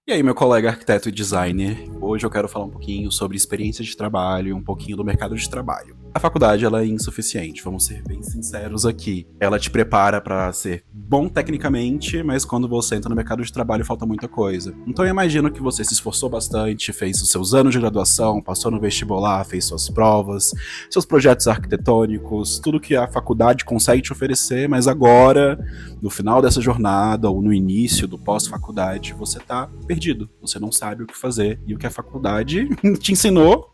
E aí, meu colega arquiteto e designer, hoje eu quero falar um pouquinho sobre experiência de trabalho e um pouquinho do mercado de trabalho. A faculdade ela é insuficiente, vamos ser bem sinceros aqui. Ela te prepara para ser bom tecnicamente, mas quando você entra no mercado de trabalho falta muita coisa. Então eu imagino que você se esforçou bastante, fez os seus anos de graduação, passou no vestibular, fez suas provas, seus projetos arquitetônicos, tudo que a faculdade consegue te oferecer, mas agora, no final dessa jornada ou no início do pós-faculdade, você tá perdido. Você não sabe o que fazer e o que a faculdade te ensinou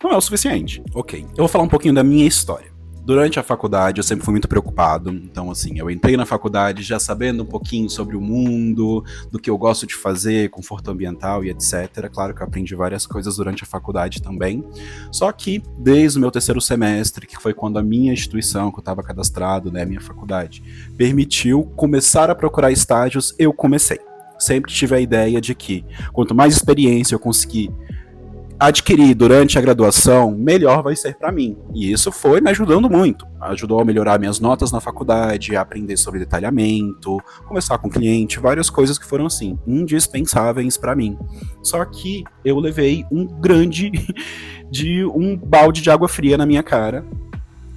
não é o suficiente. Ok, eu vou falar um pouquinho da minha história. Durante a faculdade eu sempre fui muito preocupado, então assim, eu entrei na faculdade já sabendo um pouquinho sobre o mundo, do que eu gosto de fazer, conforto ambiental e etc. Claro que eu aprendi várias coisas durante a faculdade também, só que desde o meu terceiro semestre, que foi quando a minha instituição, que eu estava cadastrado, né, a minha faculdade, permitiu começar a procurar estágios, eu comecei. Sempre tive a ideia de que quanto mais experiência eu conseguir adquirir durante a graduação, melhor vai ser para mim. E isso foi me ajudando muito. Ajudou a melhorar minhas notas na faculdade, a aprender sobre detalhamento, conversar com o cliente, várias coisas que foram assim indispensáveis para mim. Só que eu levei um grande de um balde de água fria na minha cara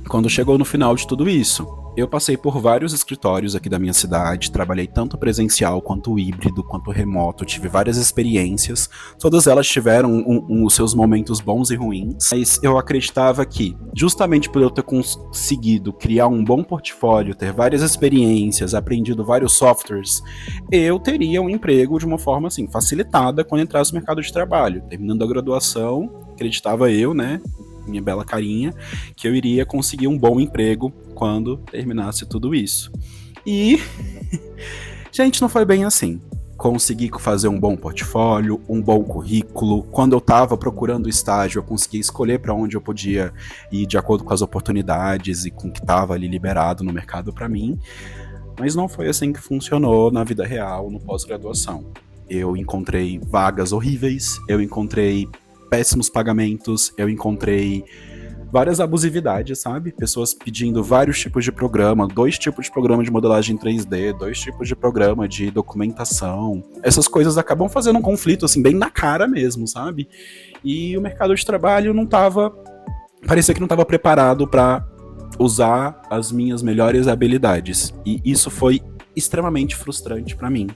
quando chegou no final de tudo isso. Eu passei por vários escritórios aqui da minha cidade, trabalhei tanto presencial quanto híbrido, quanto remoto, tive várias experiências, todas elas tiveram os seus momentos bons e ruins, mas eu acreditava que, justamente por eu ter conseguido criar um bom portfólio, ter várias experiências, aprendido vários softwares, eu teria um emprego de uma forma assim, facilitada quando entrasse no mercado de trabalho. Terminando a graduação, acreditava eu, né, minha bela carinha, que eu iria conseguir um bom emprego quando terminasse tudo isso. E, gente, não foi bem assim. Consegui fazer um bom portfólio, um bom currículo. Quando eu estava procurando estágio, eu consegui escolher para onde eu podia ir de acordo com as oportunidades e com o que estava ali liberado no mercado para mim. Mas não foi assim que funcionou na vida real, no pós-graduação. Eu encontrei vagas horríveis, eu encontrei péssimos pagamentos, eu encontrei várias abusividades, sabe? Pessoas pedindo vários tipos de programa, 2 tipos de programa de modelagem 3D, 2 tipos de programa de documentação. Essas coisas acabam fazendo um conflito, assim, bem na cara mesmo, sabe? E o mercado de trabalho não tava... parecia que não estava preparado para usar as minhas melhores habilidades. E isso foi extremamente frustrante para mim.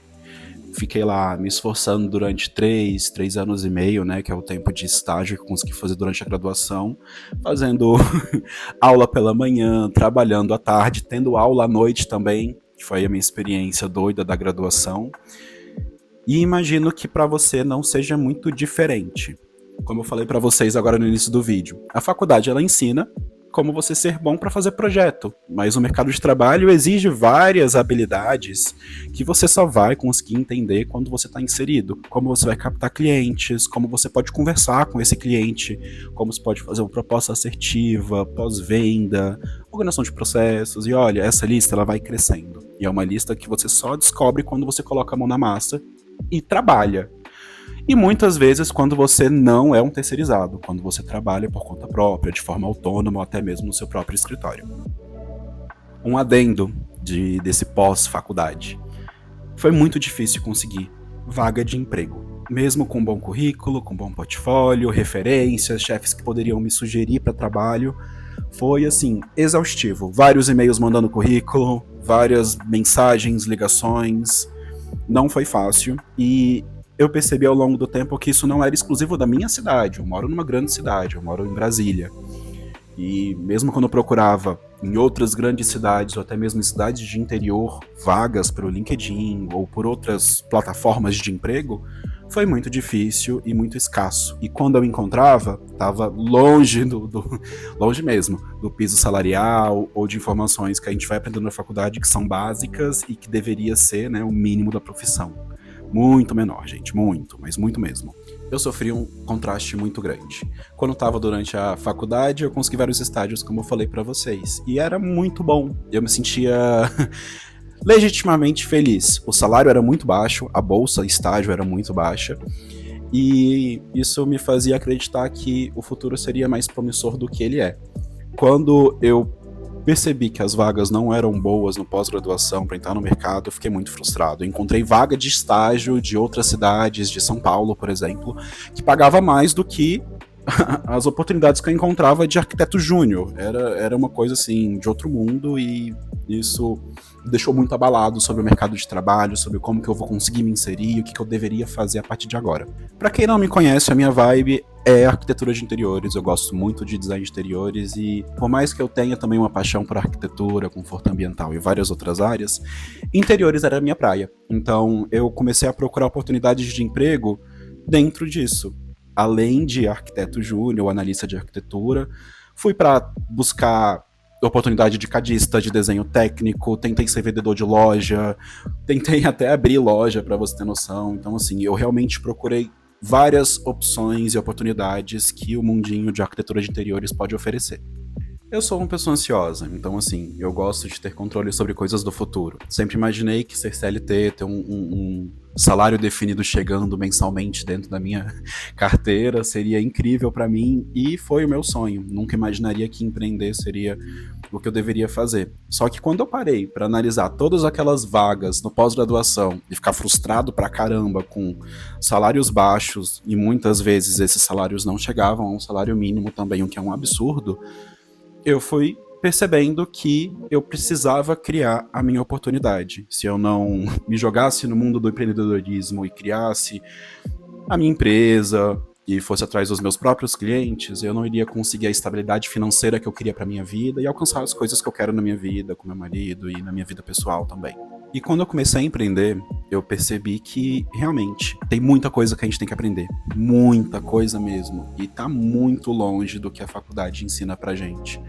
Fiquei lá me esforçando durante 3 anos e meio, né, que é o tempo de estágio que eu consegui fazer durante a graduação, fazendo aula pela manhã, trabalhando à tarde, tendo aula à noite também, que foi a minha experiência doida da graduação. E imagino que para você não seja muito diferente. Como eu falei para vocês agora no início do vídeo, a faculdade ela ensina como você ser bom para fazer projeto, mas o mercado de trabalho exige várias habilidades que você só vai conseguir entender quando você está inserido. Como você vai captar clientes, como você pode conversar com esse cliente, como você pode fazer uma proposta assertiva, pós-venda, organização de processos. E olha, essa lista ela vai crescendo. E é uma lista que você só descobre quando você coloca a mão na massa e trabalha. E muitas vezes quando você não é um terceirizado, quando você trabalha por conta própria, de forma autônoma ou até mesmo no seu próprio escritório. Um adendo desse pós-faculdade. Foi muito difícil conseguir vaga de emprego. Mesmo com um bom currículo, com um bom portfólio, referências, chefes que poderiam me sugerir para trabalho, foi assim, exaustivo. Vários e-mails mandando currículo, várias mensagens, ligações. Não foi fácil e eu percebi ao longo do tempo que isso não era exclusivo da minha cidade. Eu moro numa grande cidade, eu moro em Brasília. E mesmo quando eu procurava em outras grandes cidades, ou até mesmo em cidades de interior, vagas para o LinkedIn ou por outras plataformas de emprego, foi muito difícil e muito escasso. E quando eu encontrava, estava longe longe mesmo, do piso salarial ou de informações que a gente vai aprendendo na faculdade que são básicas e que deveria ser, né, o mínimo da profissão. Muito menor, gente, muito, mas muito mesmo. Eu sofri um contraste muito grande. Quando eu estava durante a faculdade, eu consegui vários estágios, como eu falei para vocês, e era muito bom. Eu me sentia legitimamente feliz. O salário era muito baixo, a bolsa estágio era muito baixa, e isso me fazia acreditar que o futuro seria mais promissor do que ele é. Quando eu percebi que as vagas não eram boas no pós-graduação para entrar no mercado, eu fiquei muito frustrado. Eu encontrei vaga de estágio de outras cidades, de São Paulo, por exemplo, que pagava mais do que as oportunidades que eu encontrava de arquiteto júnior. Era uma coisa assim, de outro mundo, e isso deixou muito abalado sobre o mercado de trabalho, sobre como que eu vou conseguir me inserir, o que eu deveria fazer a partir de agora. Para quem não me conhece, a minha vibe é arquitetura de interiores. Eu gosto muito de design de interiores, e por mais que eu tenha também uma paixão por arquitetura, conforto ambiental e várias outras áreas, interiores era a minha praia. Então eu comecei a procurar oportunidades de emprego dentro disso. Além de arquiteto júnior, analista de arquitetura, fui para buscar oportunidade de cadista, de desenho técnico, tentei ser vendedor de loja, tentei até abrir loja, para você ter noção. Então, assim, eu realmente procurei várias opções e oportunidades que o mundinho de arquitetura de interiores pode oferecer. Eu sou uma pessoa ansiosa, então assim, eu gosto de ter controle sobre coisas do futuro. Sempre imaginei que ser CLT, ter um salário definido chegando mensalmente dentro da minha carteira, seria incrível para mim, e foi o meu sonho. Nunca imaginaria que empreender seria o que eu deveria fazer. Só que quando eu parei para analisar todas aquelas vagas no pós-graduação e ficar frustrado pra caramba com salários baixos, e muitas vezes esses salários não chegavam a um salário mínimo também, o que é um absurdo, eu fui percebendo que eu precisava criar a minha oportunidade. Se eu não me jogasse no mundo do empreendedorismo e criasse a minha empresa e fosse atrás dos meus próprios clientes, eu não iria conseguir a estabilidade financeira que eu queria para minha vida e alcançar as coisas que eu quero na minha vida, com meu marido e na minha vida pessoal também. E quando eu comecei a empreender, eu percebi que realmente tem muita coisa que a gente tem que aprender. Muita coisa mesmo. E tá muito longe do que a faculdade ensina pra gente.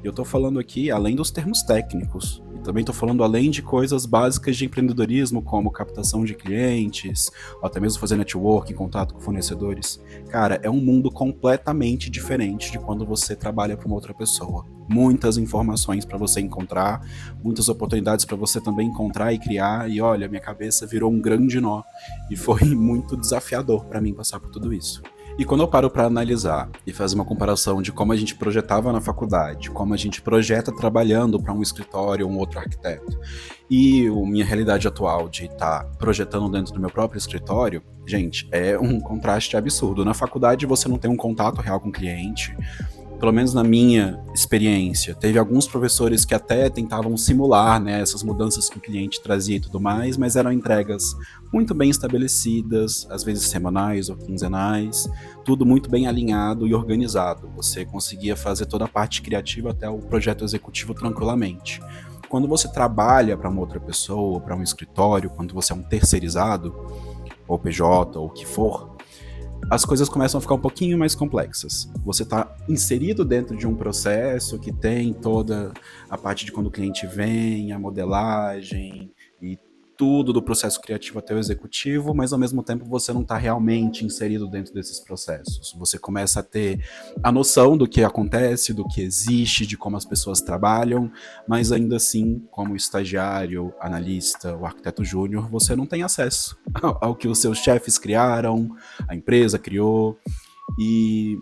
Eu tô falando aqui além dos termos técnicos. E também tô falando além de coisas básicas de empreendedorismo, como captação de clientes, ou até mesmo fazer network, contato com fornecedores. Cara, é um mundo completamente diferente de quando você trabalha para uma outra pessoa. Muitas informações para você encontrar, muitas oportunidades para você também encontrar e criar, e olha, minha cabeça virou um grande nó, e foi muito desafiador para mim passar por tudo isso. E quando eu paro para analisar e fazer uma comparação de como a gente projetava na faculdade, como a gente projeta trabalhando para um escritório ou um outro arquiteto, e a minha realidade atual de estar projetando dentro do meu próprio escritório, gente, é um contraste absurdo. Na faculdade você não tem um contato real com o cliente. Pelo menos na minha experiência, teve alguns professores que até tentavam simular, né, essas mudanças que o cliente trazia e tudo mais, mas eram entregas muito bem estabelecidas, às vezes semanais ou quinzenais, tudo muito bem alinhado e organizado. Você conseguia fazer toda a parte criativa até o projeto executivo tranquilamente. Quando você trabalha para uma outra pessoa, para um escritório, quando você é um terceirizado, ou PJ, ou o que for, as coisas começam a ficar um pouquinho mais complexas. Você está inserido dentro de um processo que tem toda a parte de quando o cliente vem, a modelagem e tudo do processo criativo até o executivo, mas ao mesmo tempo você não está realmente inserido dentro desses processos. Você começa a ter a noção do que acontece, do que existe, de como as pessoas trabalham, mas ainda assim, como estagiário, analista, o arquiteto júnior, você não tem acesso ao que os seus chefes criaram, a empresa criou. E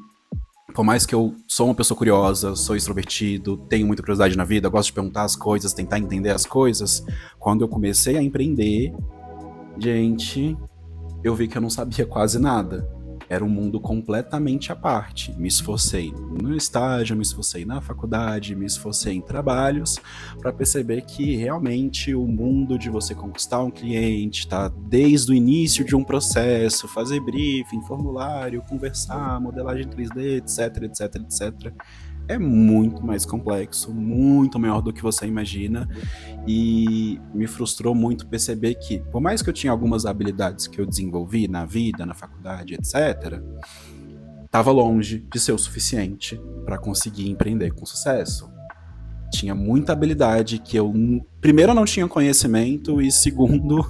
por mais que eu sou uma pessoa curiosa, sou extrovertido, tenho muita curiosidade na vida, gosto de perguntar as coisas, tentar entender as coisas, quando eu comecei a empreender, gente, eu vi que eu não sabia quase nada. Era um mundo completamente à parte. Me esforcei no estágio, me esforcei na faculdade, me esforcei em trabalhos, para perceber que realmente o mundo de você conquistar um cliente, tá desde o início de um processo, fazer briefing, formulário, conversar, modelagem 3D, etc, etc, etc, é muito mais complexo, muito maior do que você imagina, e me frustrou muito perceber que, por mais que eu tinha algumas habilidades que eu desenvolvi na vida, na faculdade, etc., estava longe de ser o suficiente para conseguir empreender com sucesso. Tinha muita habilidade que eu, primeiro, não tinha conhecimento, e segundo,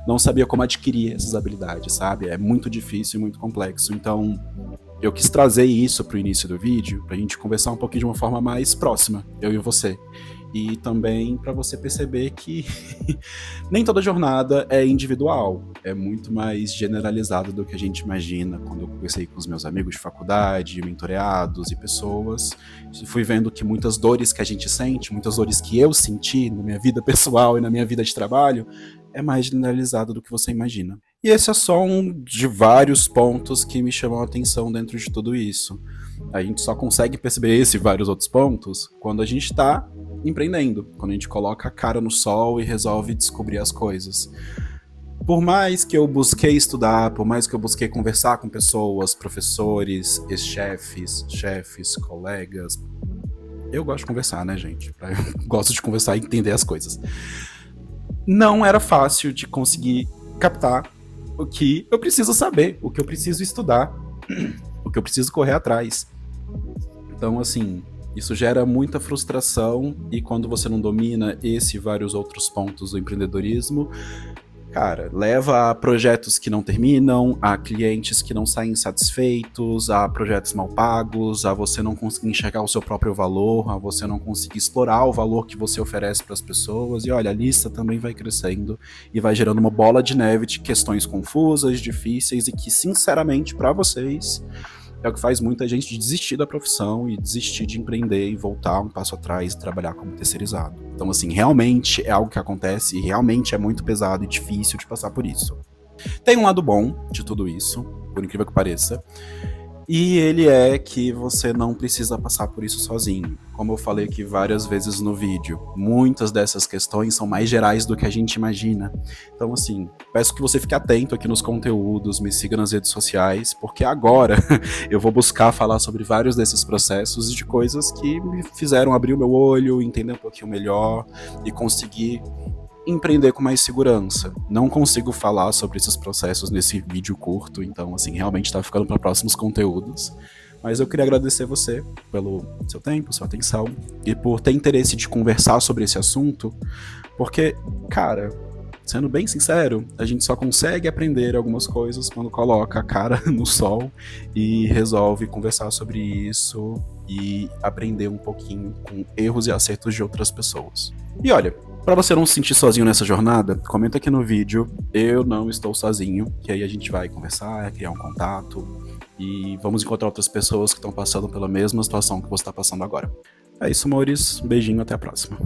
não sabia como adquirir essas habilidades, sabe? É muito difícil e muito complexo. Então, eu quis trazer isso pro início do vídeo, pra gente conversar um pouquinho de uma forma mais próxima, eu e você. E também para você perceber que nem toda jornada é individual, é muito mais generalizado do que a gente imagina. Quando eu conversei com os meus amigos de faculdade, mentoreados e pessoas, fui vendo que muitas dores que a gente sente, muitas dores que eu senti na minha vida pessoal e na minha vida de trabalho, é mais generalizado do que você imagina. E esse é só um de vários pontos que me chamam a atenção dentro de tudo isso. A gente só consegue perceber esse e vários outros pontos quando a gente está empreendendo, quando a gente coloca a cara no sol e resolve descobrir as coisas. Por mais que eu busquei estudar, por mais que eu busquei conversar com pessoas, professores, ex-chefes, chefes, colegas, eu gosto de conversar, né, gente? Eu gosto de conversar e entender as coisas. Não era fácil de conseguir captar o que eu preciso saber, o que eu preciso estudar, o que eu preciso correr atrás. Então, assim, isso gera muita frustração, e quando você não domina esse e vários outros pontos do empreendedorismo, cara, leva a projetos que não terminam, a clientes que não saem satisfeitos, a projetos mal pagos, a você não conseguir enxergar o seu próprio valor, a você não conseguir explorar o valor que você oferece para as pessoas. E olha, a lista também vai crescendo e vai gerando uma bola de neve de questões confusas, difíceis, e que, sinceramente, para vocês, é o que faz muita gente desistir da profissão e desistir de empreender e voltar um passo atrás e trabalhar como terceirizado. Então, assim, realmente é algo que acontece e realmente é muito pesado e difícil de passar por isso. Tem um lado bom de tudo isso, por incrível que pareça, e ele é que você não precisa passar por isso sozinho. Como eu falei aqui várias vezes no vídeo, muitas dessas questões são mais gerais do que a gente imagina. Então, assim, peço que você fique atento aqui nos conteúdos, me siga nas redes sociais, porque agora eu vou buscar falar sobre vários desses processos e de coisas que me fizeram abrir o meu olho, entender um pouquinho melhor e conseguir empreender com mais segurança. Não consigo falar sobre esses processos nesse vídeo curto, então, assim, realmente tá ficando para próximos conteúdos. Mas eu queria agradecer você pelo seu tempo, sua atenção e por ter interesse de conversar sobre esse assunto, porque, cara, sendo bem sincero, a gente só consegue aprender algumas coisas quando coloca a cara no sol e resolve conversar sobre isso e aprender um pouquinho com erros e acertos de outras pessoas. E olha, para você não se sentir sozinho nessa jornada, comenta aqui no vídeo, eu não estou sozinho, que aí a gente vai conversar, criar um contato e vamos encontrar outras pessoas que estão passando pela mesma situação que você está passando agora. É isso, amores, beijinho, até a próxima.